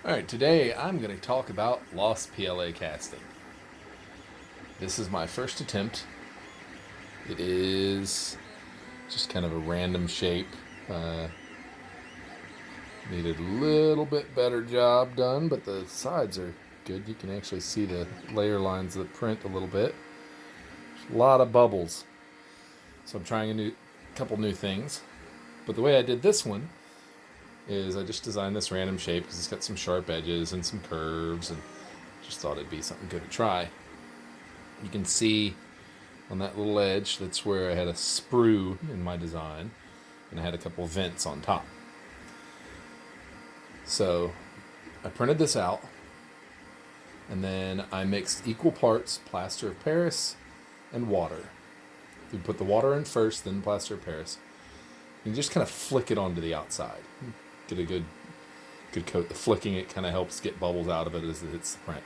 Alright, today I'm going to talk about lost PLA casting. This is my first attempt. It is just kind of a random shape. Uh, Needed a little bit better job done, but the sides are good. You can actually see the layer lines of the print a little bit. There's a lot of bubbles. So I'm trying a couple new things. But the way I did this one is I just designed this random shape because it's got some sharp edges and some curves, and just thought it'd be something good to try. You can see on that little edge, that's where I had a sprue in my design, and I had a couple of vents on top. So I printed this out, and then I mixed equal parts plaster of Paris and water. We put the water in first, then plaster of Paris. You just kind of flick it onto the outside. Get a good coat. The flicking it kind of helps get bubbles out of it as it hits the print.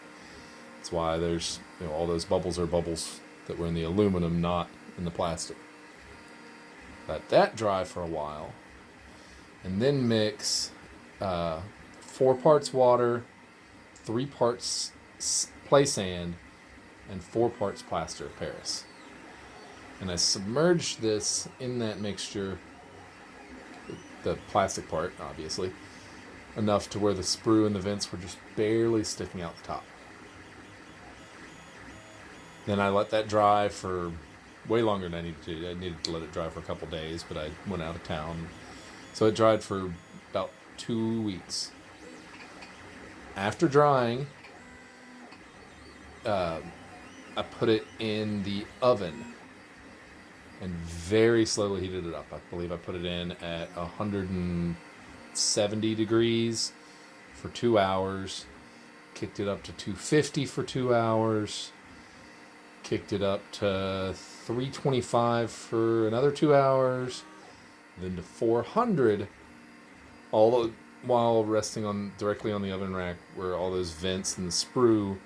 That's why there's all those bubbles are bubbles that were in the aluminum, not in the plastic. Let that dry for a while, and then mix 4 parts water, 3 parts play sand, and 4 parts plaster of Paris. And I submerged this in that mixture, the plastic part, obviously, enough to where the sprue and the vents were just barely sticking out the top. Then I let that dry for way longer than I needed to. I needed to let it dry for a couple days, but I went out of town. So it dried for about 2 weeks. After drying, I put it in the oven and very slowly heated it up. I believe I put it in at 170 degrees for 2 hours, kicked it up to 250 for 2 hours, kicked it up to 325 for another 2 hours, then to 400, all while resting directly on the oven rack, where all those vents and the sprue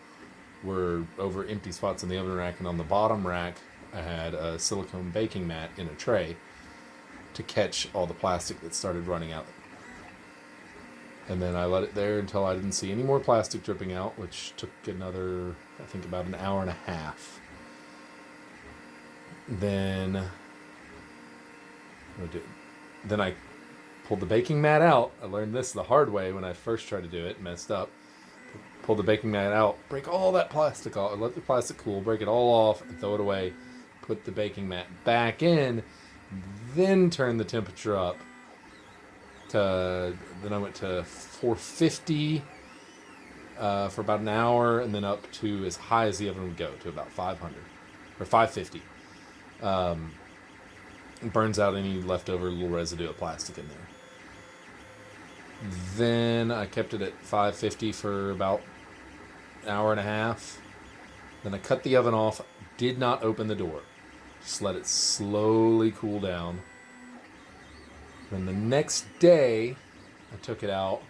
were over empty spots in the oven rack, and on the bottom rack I had a silicone baking mat in a tray to catch all the plastic that started running out. And then I let it there until I didn't see any more plastic dripping out, which took another, I think, about an hour and a half. Then I pulled the baking mat out. I learned this the hard way when I first tried to do it, messed up. Pulled the baking mat out, break all that plastic off, let the plastic cool, break it all off, and throw it away. Put the baking mat back in, then turn the temperature up then I went to 450 for about an hour, and then up to as high as the oven would go, to about 500 or 550. It burns out any leftover little residue of plastic in there. Then I kept it at 550 for about an hour and a half. Then I cut the oven off, did not open the door. Just let it slowly cool down. Then the next day, I took it out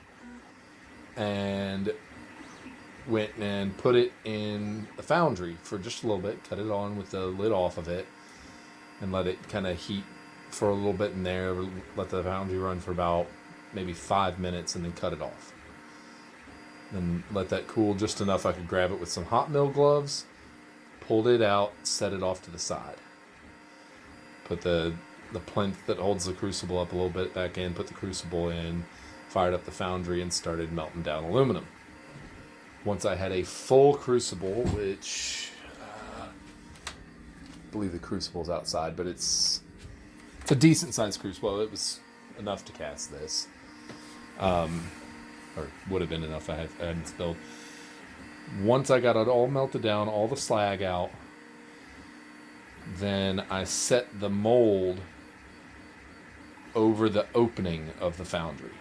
and went and put it in a foundry for just a little bit, cut it on with the lid off of it, and let it kind of heat for a little bit in there, let the foundry run for about maybe 5 minutes, and then cut it off. Then let that cool just enough I could grab it with some hot mill gloves, pulled it out, set it off to the side. Put the plinth that holds the crucible up a little bit back in, put the crucible in, fired up the foundry, and started melting down aluminum. Once I had a full crucible, which I believe the crucible's outside, but it's a decent sized crucible. It was enough to cast this. Or would have been enough. I hadn't spilled. Once I got it all melted down, all the slag out, then I set the mold over the opening of the foundry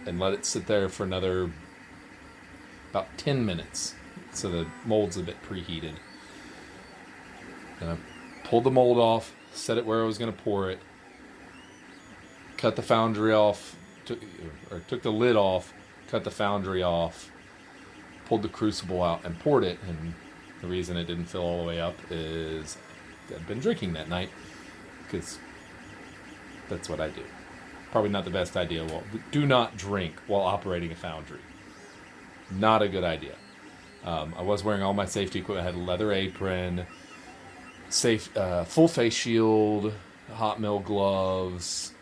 and let it sit there for another about 10 minutes, so the mold's a bit preheated. And I pulled the mold off, set it where I was going to pour it, cut the foundry off, took the lid off, cut the foundry off, pulled the crucible out, and poured it. And the reason it didn't fill all the way up is I'd been drinking that night, because that's what I do. Probably not the best idea. Well, do not drink while operating a foundry. Not a good idea. I was wearing all my safety equipment. I had a leather apron, full face shield, hot mill gloves,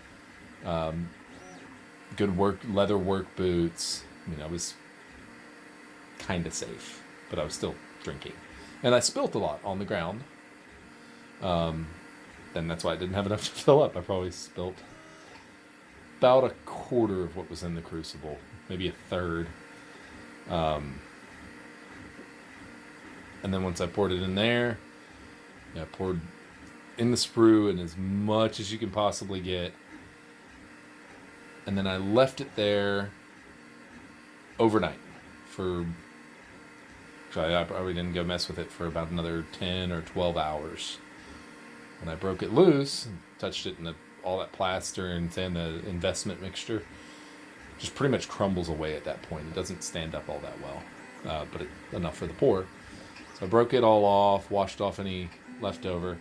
good leather work boots. I mean, I was kind of safe, but I was still drinking. And I spilt a lot on the ground. And that's why I didn't have enough to fill up. I probably spilt about a quarter of what was in the crucible, maybe a third. And then once I poured it in there, I poured in the sprue and as much as you can possibly get. And then I left it there overnight I probably didn't go mess with it for about another 10 or 12 hours. When I broke it loose and touched it in all that plaster and then the investment mixture, just pretty much crumbles away at that point. It doesn't stand up all that well, but enough for the pour. So I broke it all off, washed off any leftover.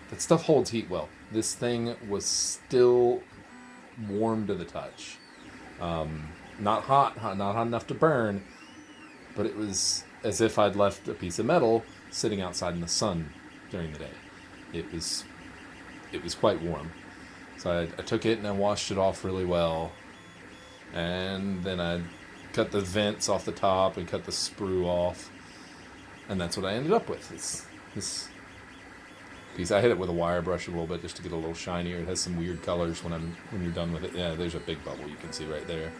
That stuff holds heat well. This thing was still warm to the touch. Not hot enough to burn, but it was as if I'd left a piece of metal sitting outside in the sun during the day. It was quite warm. So I took it and I washed it off really well. And then I cut the vents off the top and cut the sprue off. And that's what I ended up with. This piece. I hit it with a wire brush a little bit just to get a little shinier. It has some weird colors when you're done with it. Yeah, there's a big bubble you can see right there.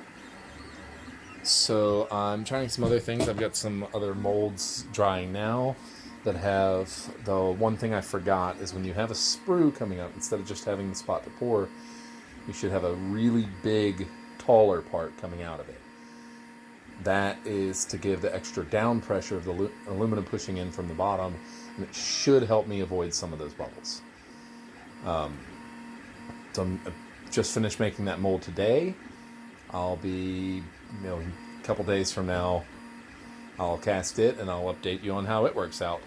So I'm trying some other things. I've got some other molds drying now that have, the one thing I forgot is when you have a sprue coming up, instead of just having the spot to pour, you should have a really big, taller part coming out of it. That is to give the extra down pressure of the aluminum pushing in from the bottom, and it should help me avoid some of those bubbles. So I'm just finished making that mold today. I'll be, a couple days from now, I'll cast it and I'll update you on how it works out.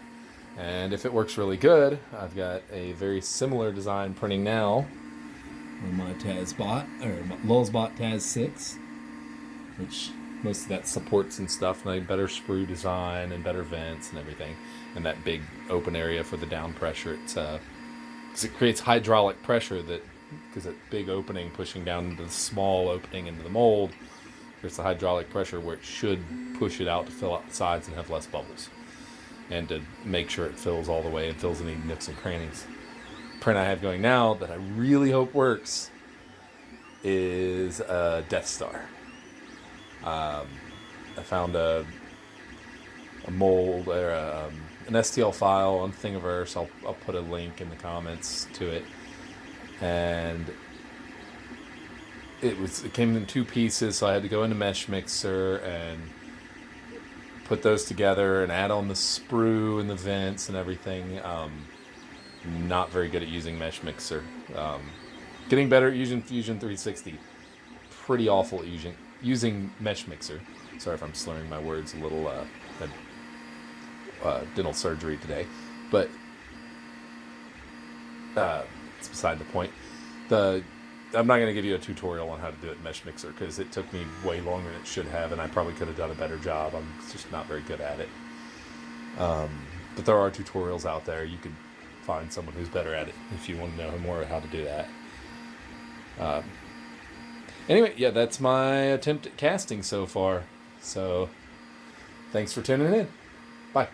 And if it works really good, I've got a very similar design printing now on my Tazbot, or my Lulzbot Taz 6, which most of that supports and stuff, and a better sprue design and better vents and everything, and that big open area for the down pressure. It's because it creates hydraulic pressure because that big opening pushing down into the small opening into the mold, there's the hydraulic pressure where it should push it out to fill out the sides and have less bubbles, and to make sure it fills all the way and fills any nooks and crannies. The print I have going now that I really hope works is a Death Star. I found a mold or an STL file on Thingiverse. I'll put a link in the comments to it, and it came in 2 pieces, so I had to go into Mesh Mixer and put those together and add on the sprue and the vents and everything. Not very good at using Mesh Mixer. Getting better at using Fusion 360. Pretty awful at using Mesh Mixer. Sorry if I'm slurring my words a little. Had dental surgery today, but it's beside the point. I'm not going to give you a tutorial on how to do it in Mesh Mixer because it took me way longer than it should have, and I probably could have done a better job. I'm just not very good at it. But there are tutorials out there. You could find someone who's better at it if you want to know more how to do that. Anyway, yeah, that's my attempt at casting so far. So, thanks for tuning in. Bye.